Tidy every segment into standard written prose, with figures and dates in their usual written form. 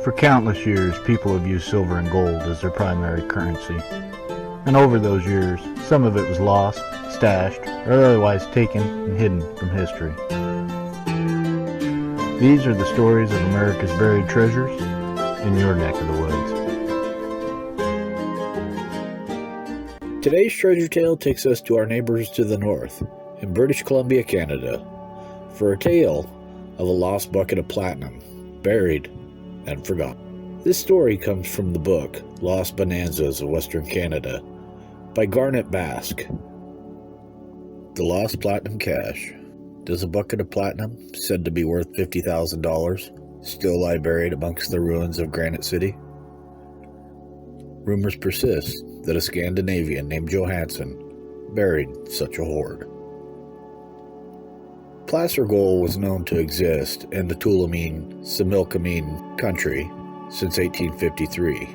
For countless years, people have used silver and gold as their primary currency. And over those years, some of it was lost, stashed, or otherwise taken and hidden from history. These are the stories of America's buried treasures in your neck of the woods. Today's treasure tale takes us to our neighbors to the north, in British Columbia, Canada, for a tale of a lost bucket of platinum, buried and forgotten. This story comes from the book Lost Bonanzas of Western Canada by Garnet Basque. The Lost Platinum Cache. Does a bucket of platinum, said to be worth $50,000, still lie buried amongst the ruins of Granite City? Rumors persist that a Scandinavian named Johansson buried such a hoard. Placer gold was known to exist in the Tulameen-Similkameen country since 1853,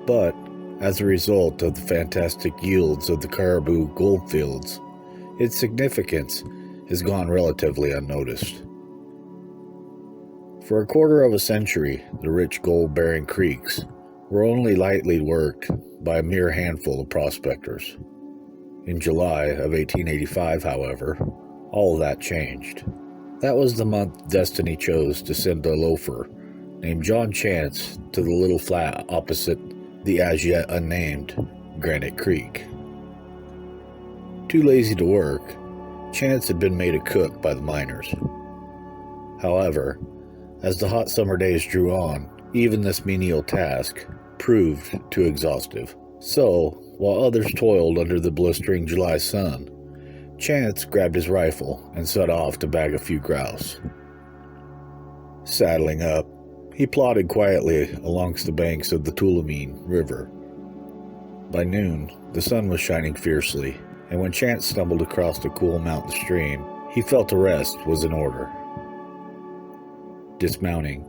but as a result of the fantastic yields of the Caribou goldfields, its significance has gone relatively unnoticed. For a quarter of a century, the rich gold-bearing creeks were only lightly worked by a mere handful of prospectors. In July of 1885, however, all of that changed. That was the month destiny chose to send a loafer named John Chance to the little flat opposite the as yet unnamed Granite Creek. Too lazy to work, Chance had been made a cook by the miners. However, as the hot summer days drew on, even this menial task proved too exhaustive. So, while others toiled under the blistering July sun, Chance grabbed his rifle and set off to bag a few grouse. Saddling up, he plodded quietly alongst the banks of the Tulameen River. By noon, the sun was shining fiercely, and when Chance stumbled across the cool mountain stream, he felt a rest was in order. Dismounting,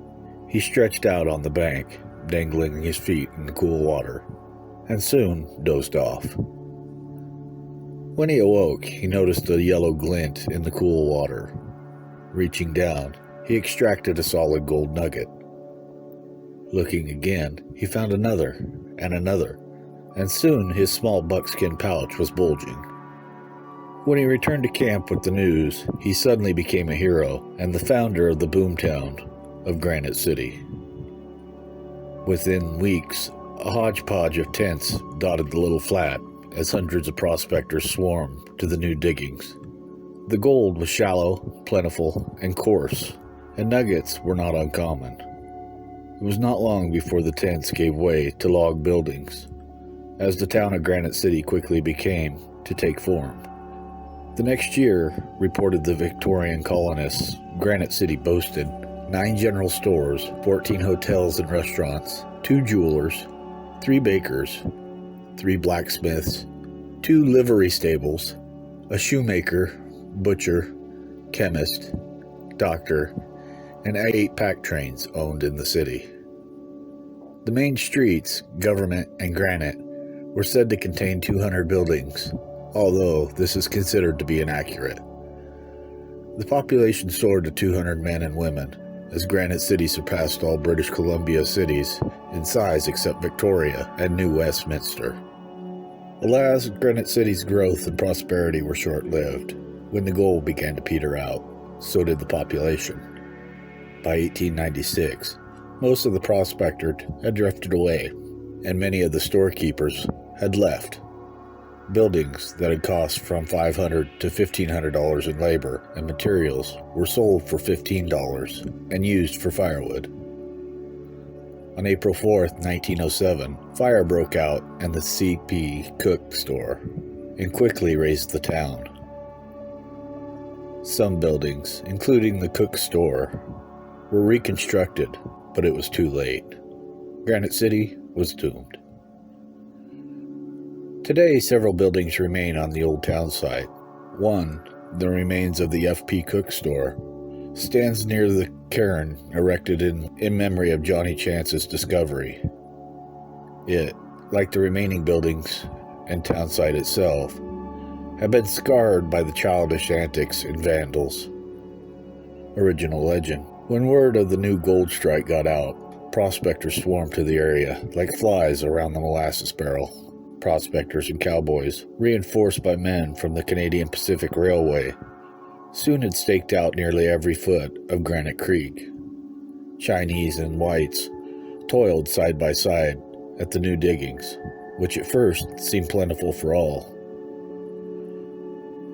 he stretched out on the bank, dangling his feet in the cool water, and soon dozed off. When he awoke, he noticed a yellow glint in the cool water. Reaching down, he extracted a solid gold nugget. Looking again, he found another, and soon his small buckskin pouch was bulging. When he returned to camp with the news, he suddenly became a hero and the founder of the boomtown of Granite City. Within weeks, a hodgepodge of tents dotted the little flat as hundreds of prospectors swarmed to the new diggings. The gold was shallow, plentiful, and coarse, and nuggets were not uncommon. It was not long before the tents gave way to log buildings, as the town of Granite City quickly became to take form. The next year, reported the Victorian colonists, Granite City boasted 9 general stores, 14 hotels and restaurants, 2 jewelers, 3 bakers, 3 blacksmiths, 2 livery stables, a shoemaker, butcher, chemist, doctor, and 8 pack trains owned in the city. The main streets, Government and Granite, were said to contain 200 buildings, although this is considered to be inaccurate. The population soared to 200 men and women, as Granite City surpassed all British Columbia cities in size except Victoria and New Westminster. Alas, Granite City's growth and prosperity were short-lived. When the gold began to peter out, so did the population. By 1896, most of the prospectors had drifted away, and many of the storekeepers had left. Buildings that had cost from $500 to $1,500 in labor and materials were sold for $15 and used for firewood. On April 4, 1907, fire broke out in the C.P. Cook store and quickly razed the town. Some buildings, including the Cook store, were reconstructed, but it was too late. Granite City was doomed. Today, several buildings remain on the old town site. One, the remains of the F.P. Cook store, stands near the cairn erected in memory of Johnny Chance's discovery. It, like the remaining buildings and town site itself, have been scarred by the childish antics and vandals. Original legend. When word of the new gold strike got out, prospectors swarmed to the area like flies around the molasses barrel. Prospectors and cowboys, reinforced by men from the Canadian Pacific Railway, soon had staked out nearly every foot of Granite Creek. Chinese and whites toiled side by side at the new diggings, which at first seemed plentiful for all.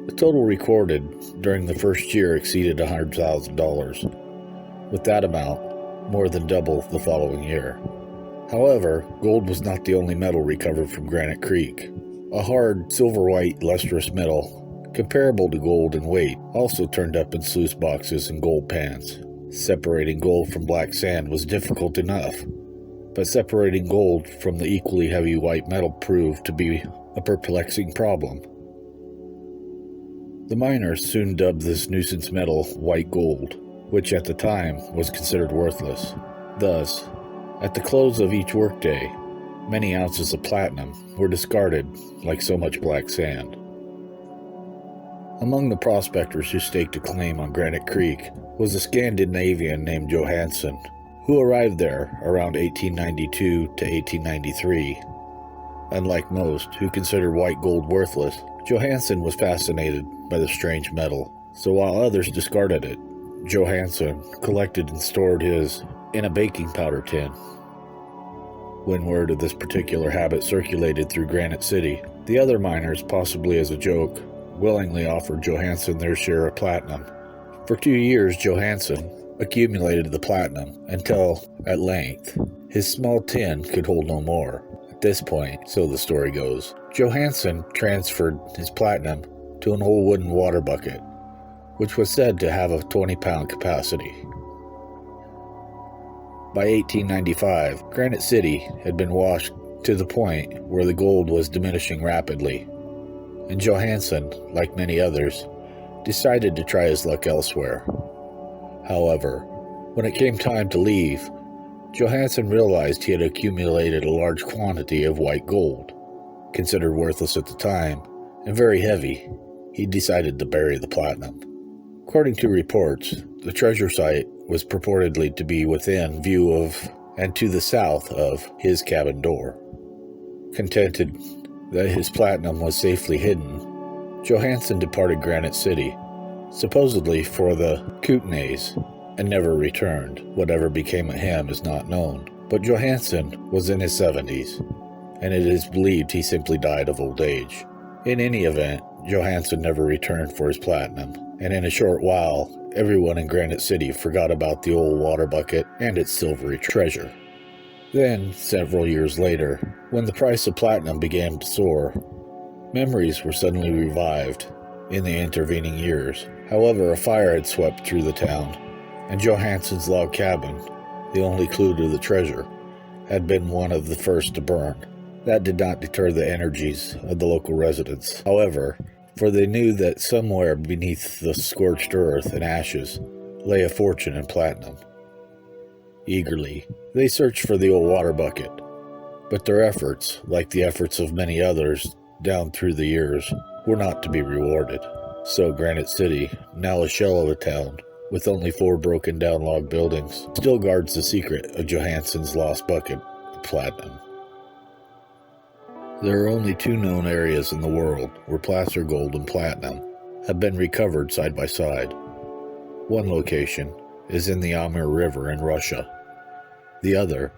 The total recorded during the first year exceeded $100,000, with that amount more than double the following year. However, gold was not the only metal recovered from Granite Creek. A hard, silver-white, lustrous metal, comparable to gold in weight, also turned up in sluice boxes and gold pans. Separating gold from black sand was difficult enough, but separating gold from the equally heavy white metal proved to be a perplexing problem. The miners soon dubbed this nuisance metal white gold, which at the time was considered worthless. Thus, at the close of each workday, many ounces of platinum were discarded like so much black sand. Among the prospectors who staked a claim on Granite Creek was a Scandinavian named Johansson, who arrived there around 1892 to 1893. Unlike most who considered white gold worthless, Johansson was fascinated by the strange metal, so while others discarded it, Johansson collected and stored his in a baking powder tin. When word of this particular habit circulated through Granite City, the other miners, possibly as a joke, willingly offered Johansson their share of platinum. For 2 years, Johansson accumulated the platinum until, at length, his small tin could hold no more. At this point, so the story goes, Johansson transferred his platinum to an old wooden water bucket, which was said to have a 20-pound capacity. By 1895, Granite City had been washed to the point where the gold was diminishing rapidly, and Johansson, like many others, decided to try his luck elsewhere. However, when it came time to leave, Johansson realized he had accumulated a large quantity of white gold. Considered worthless at the time, and very heavy, he decided to bury the platinum. According to reports, the treasure site was purportedly to be within view of and to the south of his cabin door. Contented that his platinum was safely hidden, Johansson departed Granite City, supposedly for the Kootenays, and never returned. Whatever became of him is not known, but Johansson was in his 70s, and it is believed he simply died of old age. In any event, Johansson never returned for his platinum, and in a short while, everyone in Granite City forgot about the old water bucket and its silvery treasure. Then, several years later, when the price of platinum began to soar, memories were suddenly revived in the intervening years. However, a fire had swept through the town, and Johansson's log cabin, the only clue to the treasure, had been one of the first to burn. That did not deter the energies of the local residents, however, for they knew that somewhere beneath the scorched earth and ashes lay a fortune in platinum. Eagerly, they searched for the old water bucket, but their efforts, like the efforts of many others down through the years, were not to be rewarded. So Granite City, now a shell of a town, with only 4 broken down log buildings, still guards the secret of Johansson's lost bucket of platinum. There are only 2 known areas in the world where placer gold and platinum have been recovered side by side. One location is in the Amur River in Russia. The other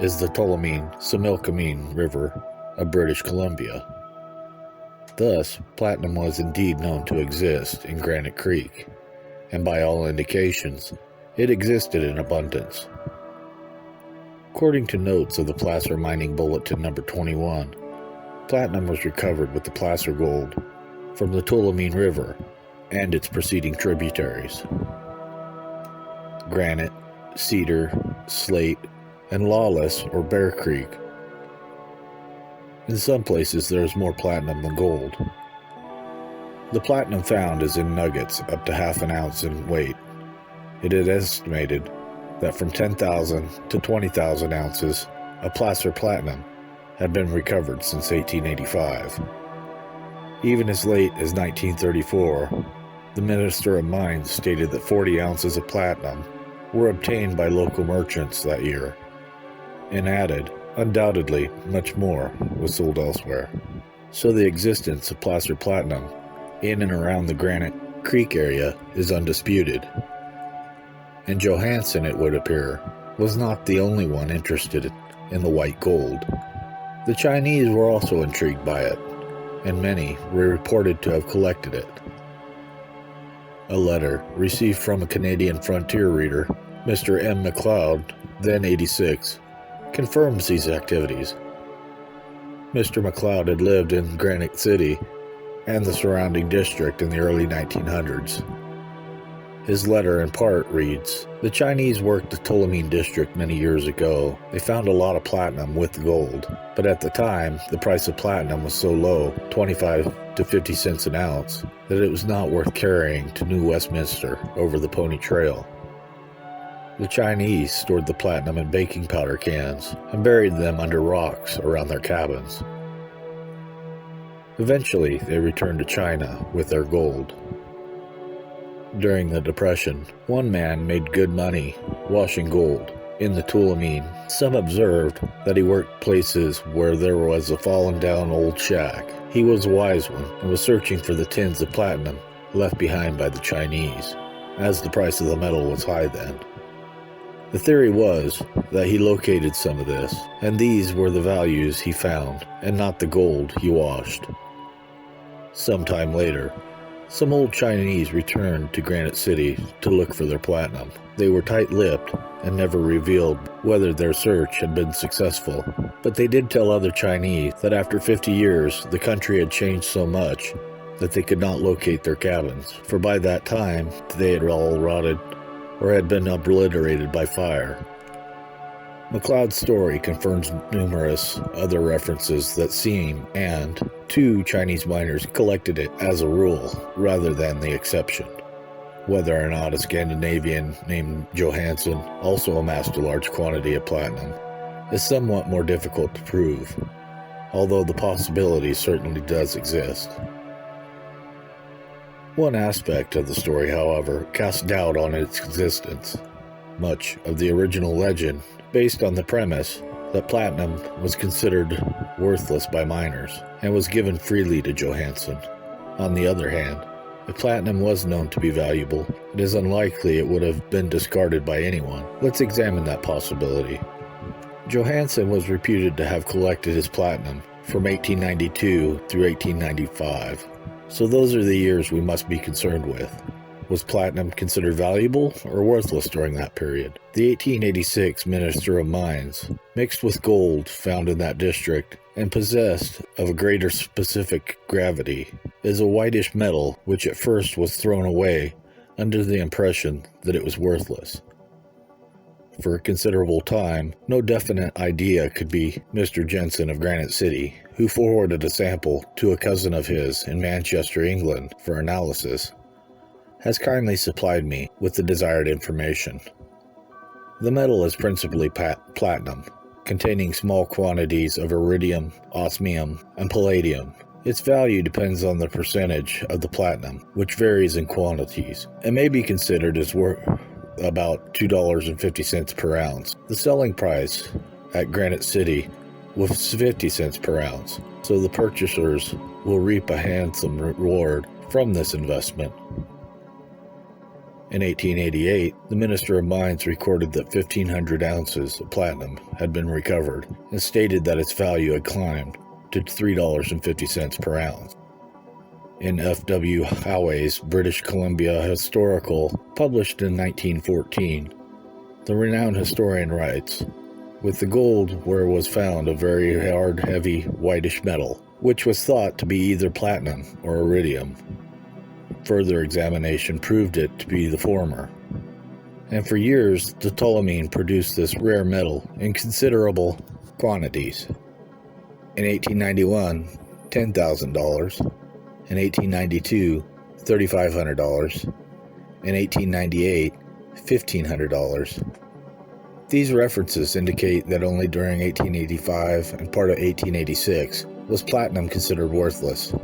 is the Tuolumne-Similkameen River of British Columbia. Thus, platinum was indeed known to exist in Granite Creek, and by all indications, it existed in abundance. According to notes of the Placer Mining Bulletin number 21, platinum was recovered with the placer gold from the Tuolumne River and its preceding tributaries. Granite, Cedar, Slate, and Lawless or Bear Creek. In some places there is more platinum than gold. The platinum found is in nuggets up to half an ounce in weight. It is estimated that from 10,000 to 20,000 ounces of placer platinum had been recovered since 1885. Even as late as 1934, the Minister of Mines stated that 40 ounces of platinum were obtained by local merchants that year. and added, undoubtedly, much more was sold elsewhere. So the existence of placer platinum in and around the Granite Creek area is undisputed. And Johansson, it would appear, was not the only one interested in the white gold. The Chinese were also intrigued by it, and many were reported to have collected it. A letter received from a Canadian frontier reader, Mr. M. McLeod, then 86, confirms these activities. Mr. McLeod had lived in Granite City and the surrounding district in the early 1900s. His letter in part reads, "The Chinese worked the Tulameen district many years ago. They found a lot of platinum with the gold, but at the time, the price of platinum was so low, 25 to 50 cents an ounce, that it was not worth carrying to New Westminster over the Pony Trail. The Chinese stored the platinum in baking powder cans and buried them under rocks around their cabins. Eventually, they returned to China with their gold. During the Depression, one man made good money washing gold in the Tulameen. Some observed that he worked places where there was a fallen down old shack. He was a wise one and was searching for the tins of platinum left behind by the Chinese, as the price of the metal was high then. The theory was that he located some of this, and these were the values he found, and not the gold he washed. Sometime later, some old Chinese returned to Granite City to look for their platinum. They were tight-lipped and never revealed whether their search had been successful, but they did tell other Chinese that after 50 years the country had changed so much that they could not locate their cabins, for by that time they had all rotted or had been obliterated by fire. McLeod's story confirms numerous other references that seem, and two Chinese miners collected it as a rule rather than the exception. Whether or not a Scandinavian named Johansson also amassed a large quantity of platinum is somewhat more difficult to prove, although the possibility certainly does exist. One aspect of the story, however, casts doubt on its existence. Much of the original legend based on the premise that platinum was considered worthless by miners and was given freely to Johansson. On the other hand, if platinum was known to be valuable, it is unlikely it would have been discarded by anyone. Let's examine that possibility. Johansson was reputed to have collected his platinum from 1892 through 1895, so those are the years we must be concerned with. Was platinum considered valuable or worthless during that period? The 1886 Minister of Mines, mixed with gold found in that district and possessed of a greater specific gravity, is a whitish metal which at first was thrown away under the impression that it was worthless. For a considerable time, no definite idea could be Mr. Jensen of Granite City, who forwarded a sample to a cousin of his in Manchester, England, for analysis, has kindly supplied me with the desired information. The metal is principally platinum, containing small quantities of iridium, osmium, and palladium. Its value depends on the percentage of the platinum, which varies in quantities, and may be considered as worth about $2.50 per ounce. The selling price at Granite City was 50 cents per ounce, so the purchasers will reap a handsome reward from this investment. In 1888, the Minister of Mines recorded that 1,500 ounces of platinum had been recovered and stated that its value had climbed to $3.50 per ounce. In F.W. Howey's British Columbia Historical, published in 1914, the renowned historian writes, "With the gold where was found a very hard, heavy, whitish metal, which was thought to be either platinum or iridium. Further examination proved it to be the former, and for years the Tulameen produced this rare metal in considerable quantities. In 1891, $10,000, in 1892, $3,500, in 1898, $1,500. These references indicate that only during 1885 and part of 1886 was platinum considered worthless.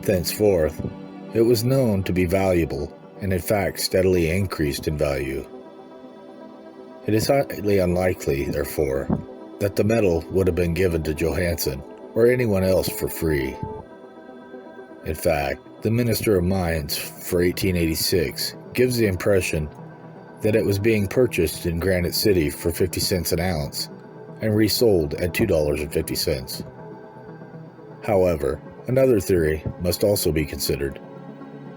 Thenceforth, it was known to be valuable, and in fact steadily increased in value. It is highly unlikely, therefore, that the metal would have been given to Johansson or anyone else for free. In fact, the Minister of Mines for 1886 gives the impression that it was being purchased in Granite City for 50 cents an ounce and resold at $2.50. However, another theory must also be considered.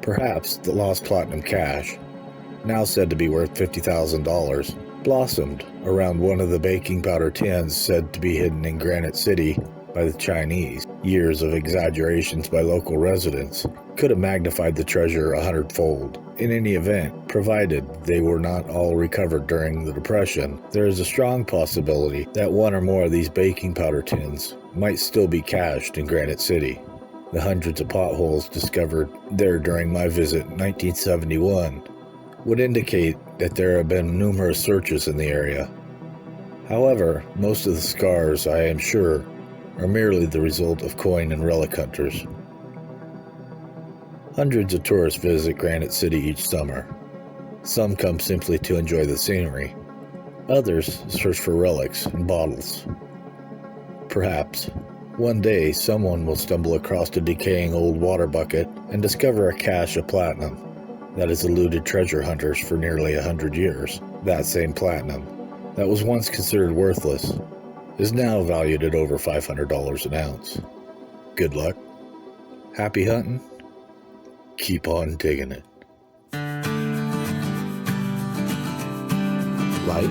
Perhaps the lost platinum cache, now said to be worth $50,000, blossomed around one of the baking powder tins said to be hidden in Granite City by the Chinese. Years of exaggerations by local residents could have magnified the treasure 100-fold. In any event, provided they were not all recovered during the Depression, there is a strong possibility that one or more of these baking powder tins might still be cached in Granite City. The hundreds of potholes discovered there during my visit in 1971 would indicate that there have been numerous searches in the area. However, most of the scars, I am sure, are merely the result of coin and relic hunters. Hundreds of tourists visit Granite City each summer. Some come simply to enjoy the scenery. Others search for relics and bottles. Perhaps one day someone will stumble across a decaying old water bucket and discover a cache of platinum that has eluded treasure hunters for nearly 100 years. That same platinum that was once considered worthless is now valued at over $500 an ounce. Good luck. Happy hunting. Keep on digging it. Like,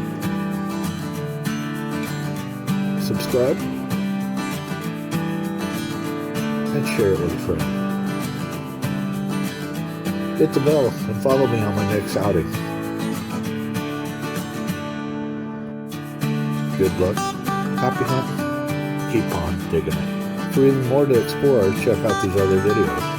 subscribe, and share it with a friend. Hit the bell and follow me on my next outing. Good luck, happy hunting, keep on digging it. For even more to explore, check out these other videos.